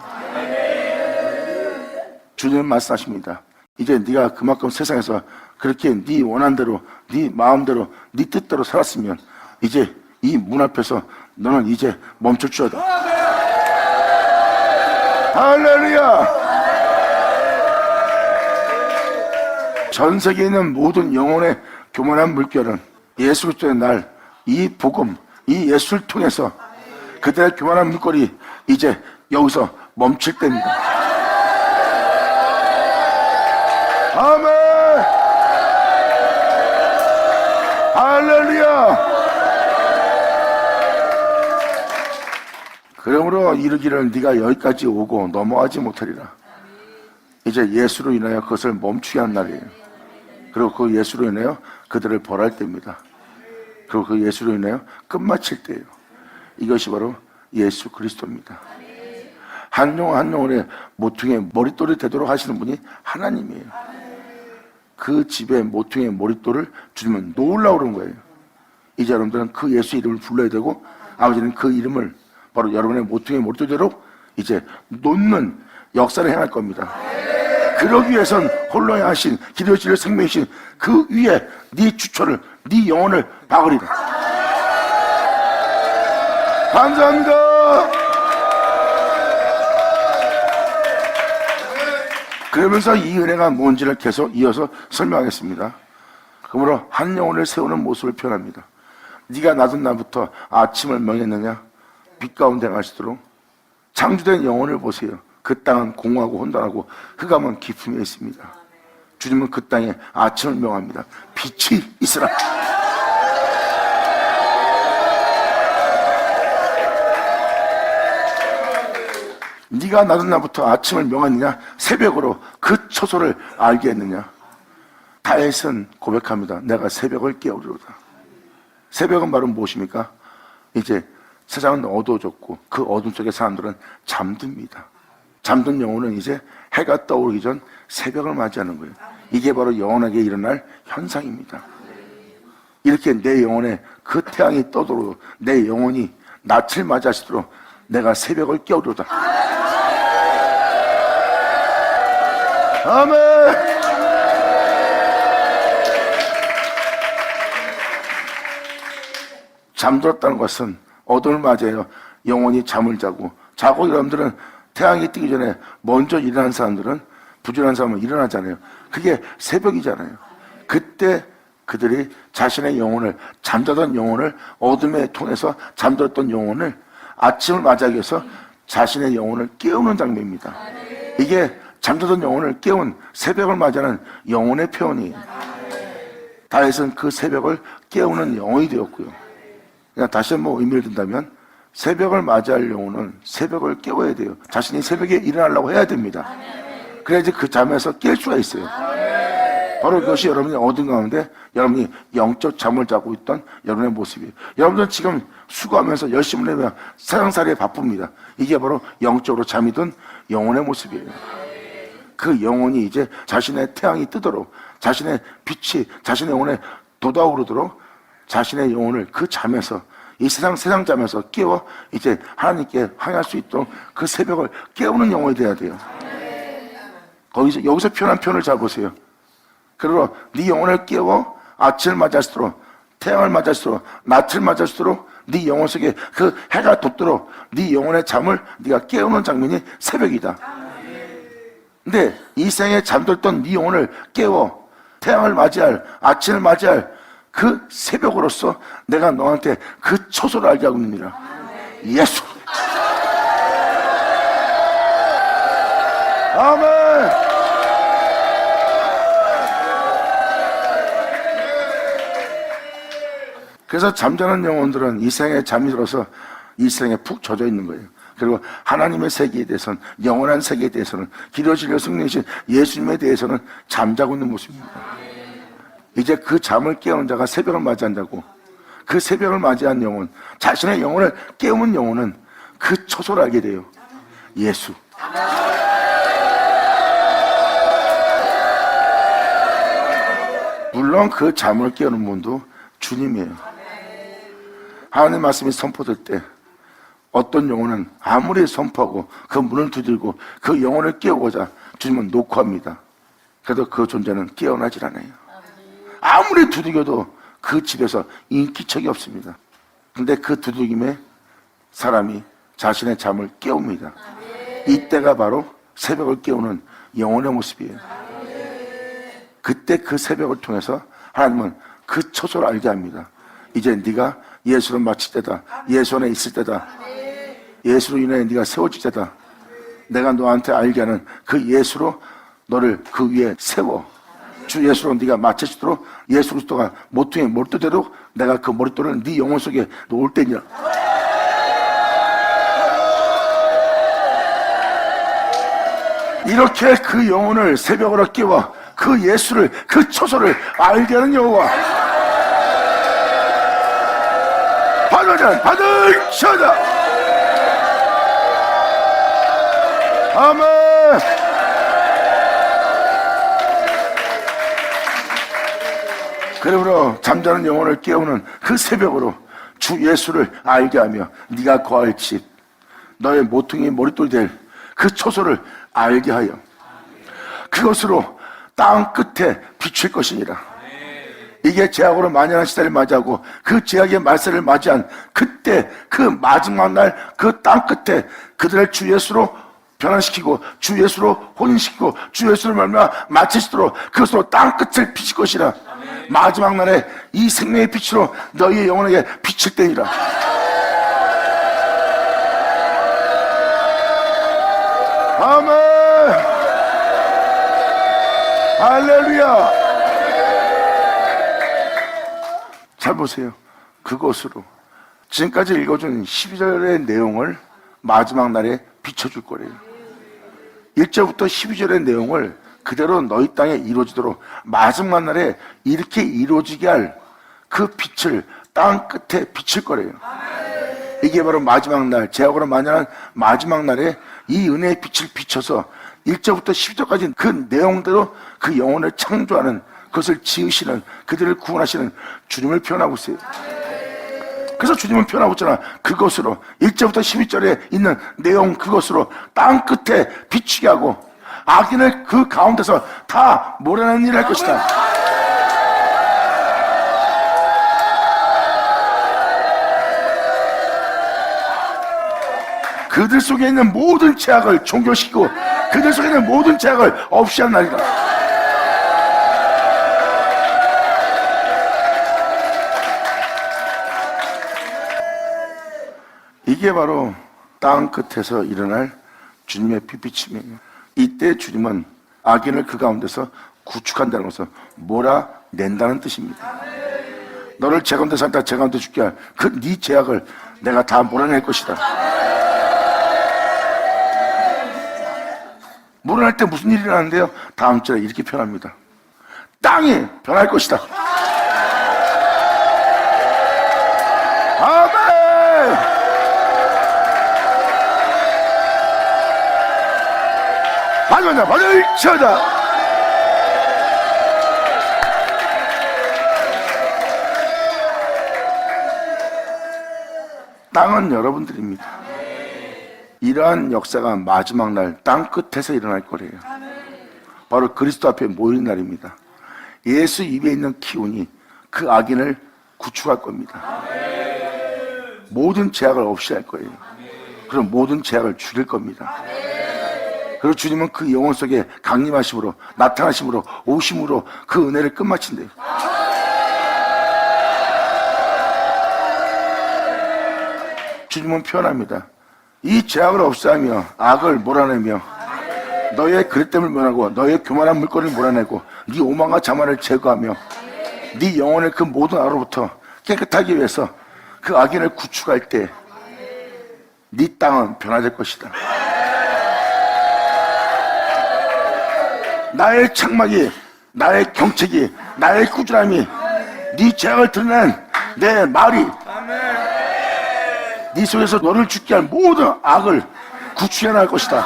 주님은 말씀하십니다. 이제 네가 그만큼 세상에서 그렇게 네 원한대로 네 마음대로 네 뜻대로 살았으면 이제 이 문 앞에서 너는 이제 멈출 줄 알아. 할렐루야. 전 세계에 있는 모든 영혼의 교만한 물결은 예수 그리스도의 날 이 복음 이 예수를 통해서 그들의 교만한 물결이 이제 여기서 멈출 때입니다. 아멘. 할렐루야. 그러므로 이르기를 네가 여기까지 오고 넘어가지 못하리라. 이제 예수로 인하여 그것을 멈추게 한 날이에요. 그리고 그 예수로 인하여 그들을 벌할 때입니다. 그리고 그 예수로 인하여 끝마칠 때예요. 이것이 바로 예수 그리스도입니다. 한 영혼 한 영혼의 모퉁이에 머릿돌이 되도록 하시는 분이 하나님이에요. 그 집에 모퉁이의 머릿돌을 주시면 놓으려고 그런 거예요. 이제 여러분들은 그 예수 이름을 불러야 되고 아버지는 그 이름을 바로 여러분의 모퉁이의 머릿돌대로 이제 놓는 역사를 행할 겁니다. 그러기 위해선 홀로 하신 기도의 생명이신 그 위에 네 주초를 네 영혼을 박으리라. 감사합니다. 그러면서 이 은혜가 뭔지를 계속 이어서 설명하겠습니다. 그러므로 한 영혼을 세우는 모습을 표현합니다. 네가 낮은 날부터 아침을 명했느냐 빛 가운데 가시도록 창조된 영혼을 보세요. 그 땅은 공허하고 혼돈하고 흑암은 깊음에 있습니다. 주님은 그 땅에 아침을 명합니다. 빛이 있으라. 네가 낮은 날부터 아침을 명하느냐 새벽으로 그 처소를 알게 했느냐. 다윗은 고백합니다. 내가 새벽을 깨우리로다. 새벽은 바로 무엇입니까? 이제 세상은 어두워졌고 그 어둠 속에 사람들은 잠듭니다. 잠든 영혼은 이제 해가 떠오르기 전 새벽을 맞이하는 거예요. 이게 바로 영원하게 일어날 현상입니다. 이렇게 내 영혼에 그 태양이 떠도록 내 영혼이 낯을 맞이하시도록 내가 새벽을 깨우리로다. 아멘. 잠들었다는 것은 어둠을 맞이해요. 영혼이 잠을 자고 여러분들은 태양이 뜨기 전에 먼저 일어난 사람들은 부지런한 사람은 일어나잖아요. 그게 새벽이잖아요. 그때 그들이 자신의 영혼을 잠자던 영혼을 어둠에 통해서 잠들었던 영혼을 아침을 맞이하기 위해서 자신의 영혼을 깨우는 장면입니다. 이게 잠자던 영혼을 깨운 새벽을 맞이하는 영혼의 표현이에요. 다윗은 그 새벽을 깨우는 영혼이 되었고요. 그냥 다시 한번 의미를 든다면 새벽을 맞이할 영혼은 새벽을 깨워야 돼요. 자신이 새벽에 일어나려고 해야 됩니다. 그래야지 그 잠에서 깰 수가 있어요. 바로 그것이 여러분이 어둠 가운데 여러분이 영적 잠을 자고 있던 여러분의 모습이에요. 여러분들은 지금 수고하면서 열심히 내며 세상살이에 바쁩니다. 이게 바로 영적으로 잠이 든 영혼의 모습이에요. 그 영혼이 이제 자신의 태양이 뜨도록 자신의 빛이 자신의 영혼에 돋아오르도록 자신의 영혼을 그 잠에서 이 세상 잠에서 깨워 이제 하나님께 향할 수 있도록 그 새벽을 깨우는 영혼이 돼야 돼요. 여기서 표현한 표현을 잘 보세요. 그리고 네 영혼을 깨워 아침을 맞을수록, 태양을 맞을수록, 낮을 맞을수록 네 영혼 속에 그 해가 돋도록 네 영혼의 잠을 네가 깨우는 장면이 새벽이다. 근데 이 생에 잠들던 네 영혼을 깨워 태양을 맞이할, 아침을 맞이할 그 새벽으로서 내가 너한테 그 초소를 알게 하고 있느니라. 예수. 아멘. 그래서 잠자는 영혼들은 이 생에 잠이 들어서 이 생에 푹 젖어 있는 거예요. 그리고 하나님의 세계에 대해서는, 영원한 세계에 대해서는, 기도실로 승리하신 예수님에 대해서는 잠자고 있는 모습입니다. 이제 그 잠을 깨우는 자가 새벽을 맞이한다고. 그 새벽을 맞이한 영혼, 자신의 영혼을 깨우는 영혼은 그 초소를 알게 돼요. 예수. 물론 그 잠을 깨우는 분도 주님이에요. 하나님 말씀이 선포될 때 어떤 영혼은 아무리 선포하고 그 문을 두들고 그 영혼을 깨우고자 주님은 녹화합니다. 그래도 그 존재는 깨어나질 않아요. 아무리 두들겨도 그 집에서 인기척이 없습니다. 근데 그 두들김에 사람이 자신의 잠을 깨웁니다. 이때가 바로 새벽을 깨우는 영혼의 모습이에요. 그때 그 새벽을 통해서 하나님은 그 초소를 알게 합니다. 이제 네가 예수를 마칠 때다. 예수 안에 있을 때다. 예수로 인해 네가 세워질 때다. 내가 너한테 알게 하는 그 예수로 너를 그 위에 세워. 주 예수로 네가 마치도록 예수 그리스도가 모퉁이에 몰두되도록 내가 그 머릿돌을 네 영혼 속에 놓을 때냐. 이렇게 그 영혼을 새벽으로 깨워 그 예수를, 그 초소를 알게 하는 여호와. 받으셔다. 아멘. 그러므로 잠자는 영혼을 깨우는 그 새벽으로 주 예수를 알게 하며 네가 거할 집, 너의 모퉁이 머릿돌 될 그 초소를 알게 하여 그것으로 땅 끝에 비칠 것이니라. 이게 제약으로 만연한 시대를 맞이하고 그 제약의 말세를 맞이한 그때 그 마지막 날 그 땅 끝에 그들을 주 예수로 변환시키고 주 예수로 혼인시키고 주 예수를 말미암아 마치시도록 그것으로 땅 끝을 비칠 것이라. 마지막 날에 이 생명의 빛으로 너희의 영혼에게 비칠 때니라. 아멘. 할렐루야. 잘 보세요. 그것으로 지금까지 읽어준 12절의 내용을 마지막 날에 비춰줄 거래요. 1절부터 12절의 내용을 그대로 너희 땅에 이루어지도록 마지막 날에 이렇게 이루어지게 할 그 빛을 땅 끝에 비칠 거래요. 이게 바로 마지막 날, 제약으로 만연한 마지막 날에 이 은혜의 빛을 비춰서 1절부터 12절까지 그 내용대로 그 영혼을 창조하는, 그것을 지으시는, 그들을 구원하시는 주님을 표현하고 있어요. 그래서 주님은 표현하고 있잖아. 그것으로 1절부터 12절에 있는 내용, 그것으로 땅 끝에 비추게 하고 악인을 그 가운데서 다 몰아내는 일을 할 것이다. 그들 속에 있는 모든 죄악을 종결시키고 그들 속에 있는 모든 죄악을 없이 한 날이다. 이게 바로 땅 끝에서 일어날 주님의 빛비침이에요. 이때 주님은 악인을 그 가운데서 구축한다는 것은 몰아낸다는 뜻입니다. 너를 제 가운데 산다, 제 가운데 죽게 할 그 네 죄악을 내가 다 몰아낼 것이다. 몰아낼 때 무슨 일이 일어나는데요? 다음 절에 이렇게 표현합니다. 땅이 변할 것이다. 아멘. 받을쳐다. 땅은 여러분들입니다. 이러한 역사가 마지막 날 땅 끝에서 일어날 거래요. 바로 그리스도 앞에 모인 날입니다. 예수 입에 있는 기운이 그 악인을 구출할 겁니다. 모든 제약을 없이 할 거예요. 그럼 모든 제약을 줄일 겁니다. 그리고 주님은 그 영혼 속에 강림하심으로, 나타나심으로, 오심으로 그 은혜를 끝마친대요. 주님은 표현합니다. 이 제약을 없애하며 악을 몰아내며 너의 그릇됨을 몰아내고 너의 교만한 물건을 몰아내고 네 오만과 자만을 제거하며 네 영혼의 그 모든 악으로부터 깨끗하기 위해서 그 악인을 구출할 때 네 땅은 변화될 것이다. 나의 창막이, 나의 경책이, 나의 꾸준함이 네 죄악을 드러낸 내 말이 네 속에서 너를 죽게 할 모든 악을 구출해 낼 것이다.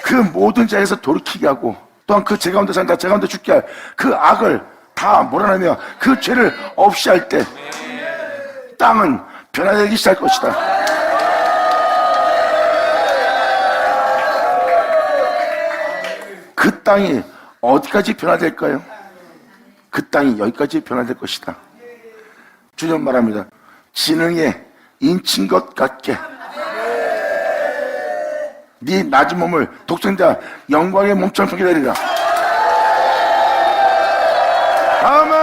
그 모든 죄에서 돌이키게 하고 또한 그 죄 가운데 산다, 죄 가운데 죽게 할 그 악을 다 몰아내며 그 죄를 없이 할 때 땅은 변화되기 시작할 것이다. 그 땅이 어디까지 변화될까요? 그 땅이 여기까지 변화될 것이다. 주님 말합니다. 지능에 인친 것 같게 네 낮은 몸을 독생자 영광의 몸처럼 보게 되리라. 아멘.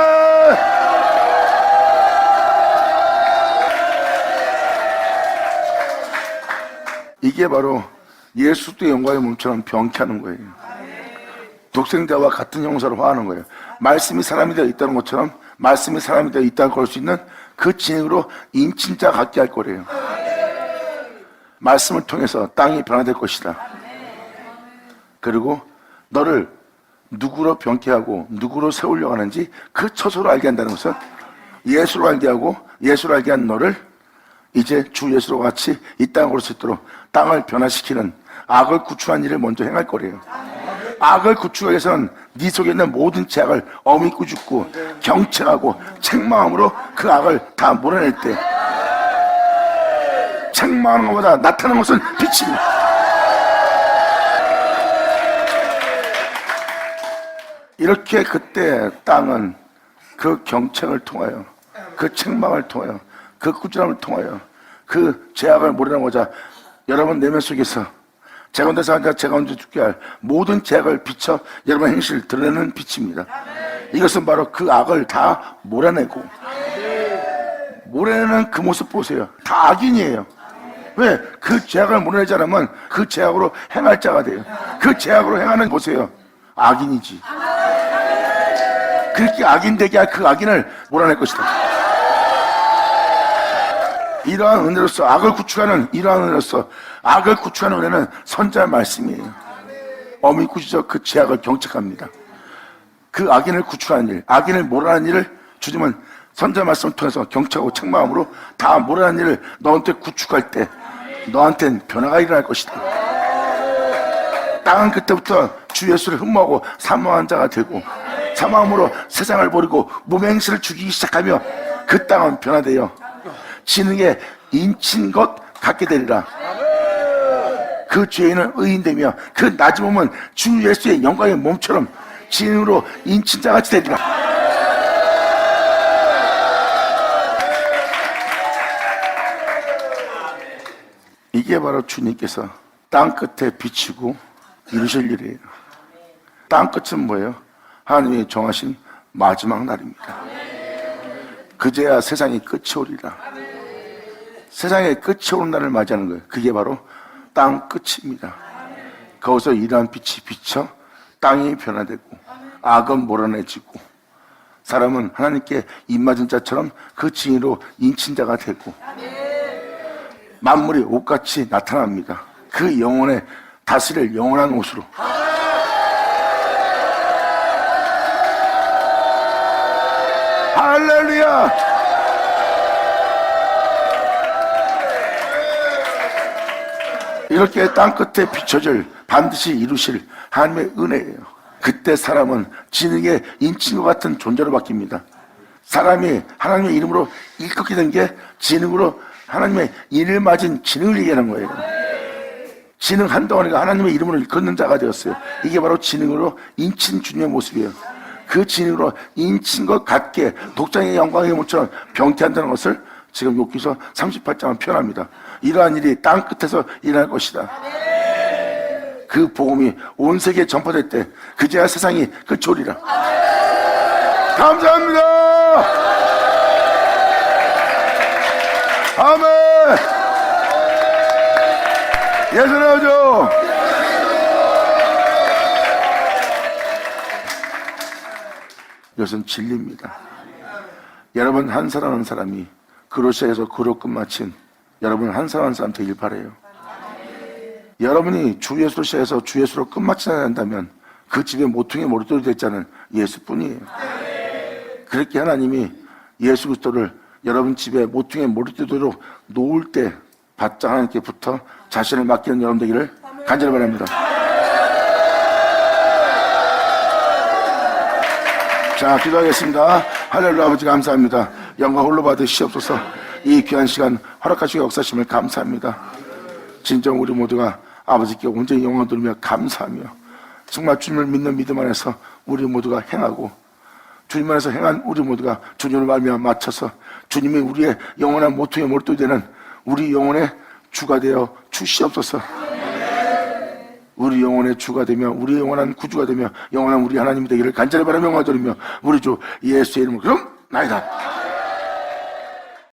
이게 바로 예수도 영광의 몸처럼 병케 하는 거예요. 독생자와 같은 형사로 화하는 거예요. 말씀이 사람이 되어 있다는 것처럼 말씀이 사람이 되어 있다고 걸 수 있는 그 진행으로 인친자 같게 할 거래요. 말씀을 통해서 땅이 변화될 것이다. 그리고 너를 누구로 병케하고 누구로 세우려고 하는지 그 처소로 알게 한다는 것은 예수로 알게 하고 예수로 알게 한 너를 이제 주 예수로 같이 이 땅에 올 수 있도록 땅을 변화시키는 악을 구출한 일을 먼저 행할 거래요. 악을 구출하기 위해서는 네 속에 있는 모든 죄악을 어미 꾸짖고 경책하고 책망함으로 그 악을 다 몰아낼 때 책망하는 것보다 나타나는 것은 빛입니다. 이렇게 그때 땅은 그 경책을 통하여 그 책망을 통하여 그 꾸준함을 통하여 그 죄악을 몰아내고자 여러분 내면 속에서 제 가운데 사자 제 가운데 죽게 할 모든 죄악을 비춰 여러분 행실을 드러내는 빛입니다. 이것은 바로 그 악을 다 몰아내고 몰아내는 그 모습 보세요. 다 악인이에요. 왜? 그 죄악을 몰아내지 않으면 그 죄악으로 행할 자가 돼요. 그 죄악으로 행하는 보세요. 악인이지. 그렇게 악인 되게 할 그 악인을 몰아낼 것이다. 이러한 은혜로서 악을 구출하는 이러한 은혜로서 악을 구출하는 은혜는 선자의 말씀이에요. 어미 꾸짖어 그 죄악을 경책합니다. 그 악인을 구출하는 일, 악인을 몰아내는 일을 주님은 선자의 말씀을 통해서 경책하고 책망함으로 다 몰아내는 일을 너한테 구축할 때 너한테는 변화가 일어날 것이다. 땅은 그때부터 주 예수를 흠모하고 사모한 자가 되고 사망으로 세상을 버리고 몸의 행실을 죽이기 시작하며 그 땅은 변화되어 지능에 인친 것 같게 되리라. 그 죄인은 의인되며 그 낮은 몸은 주 예수의 영광의 몸처럼 지능으로 인친 자같이 되리라. 이게 바로 주님께서 땅 끝에 비치고 이루실 일이에요. 땅 끝은 뭐예요? 하나님이 정하신 마지막 날입니다. 그제야 세상이 끝이 오리라. 세상의 끝이 오는 날을 맞이하는 거예요. 그게 바로 땅 끝입니다. 거기서 이러한 빛이 비쳐 땅이 변화되고 악은 몰아내지고 사람은 하나님께 입맞은 자처럼 그 징의로 인친 자가 되고 만물이 옷같이 나타납니다. 그 영혼의 다스릴 영원한 옷으로. 할렐루야! 이렇게 땅끝에 비춰질 반드시 이루실 하나님의 은혜예요. 그때 사람은 지능의 인친과 같은 존재로 바뀝니다. 사람이 하나님의 이름으로 일컫게 된 게 지능으로 하나님의 이름을 맞은 지능을 얘기하는 거예요. 지능 한 덩어리가 하나님의 이름으로 일컫는 자가 되었어요. 이게 바로 지능으로 인친 주님의 모습이에요. 그 지능으로 인친 것 같게 독장의 영광의 몸처럼 병태한다는 것을 지금 욥기서 38장은 표현합니다. 이러한 일이 땅 끝에서 일어날 것이다. 그 복음이 온 세계에 전파될 때 그제야 세상이 끝이오리라. 감사합니다. 아멘. 예전해야죠. 이것은 진리입니다. 여러분 한 사람 한 사람이 그로시아에서 그로 끝마친 여러분 한 사람 한 사람 되길 바라요. 여러분이 주 예수로 시작해서 주 예수로 끝마쳐야 한다면 그 집에 모퉁이 머릿돌이 될 자는 예수뿐이에요. 그렇게 하나님이 예수 그리스도를 여러분 집에 모퉁이 머릿돌로 놓을 때 바짝 하나님께 붙어 자신을 맡기는 여러분 되기를 간절히 바랍니다. 자, 기도하겠습니다. 할렐루야. 아버지 감사합니다. 영광 홀로 받으시옵소서. 이 귀한 시간 허락하시고 역사심을 감사합니다. 진정 우리 모두가 아버지께 온전히 영광 돌리며 감사하며 정말 주님을 믿는 믿음 안에서 우리 모두가 행하고 주님 안에서 행한 우리 모두가 주님을 말미암아 맞춰서 주님이 우리의 영원한 모퉁이의 몰두이 되는 우리 영혼의 주가 되어 주시옵소서. 우리 영혼의 주가 되며 우리 영원한 구주가 되며 영원한 우리 하나님이 되기를 간절히 바라며 영광 돌리며 우리 주 예수의 이름으로 그럼 나이다.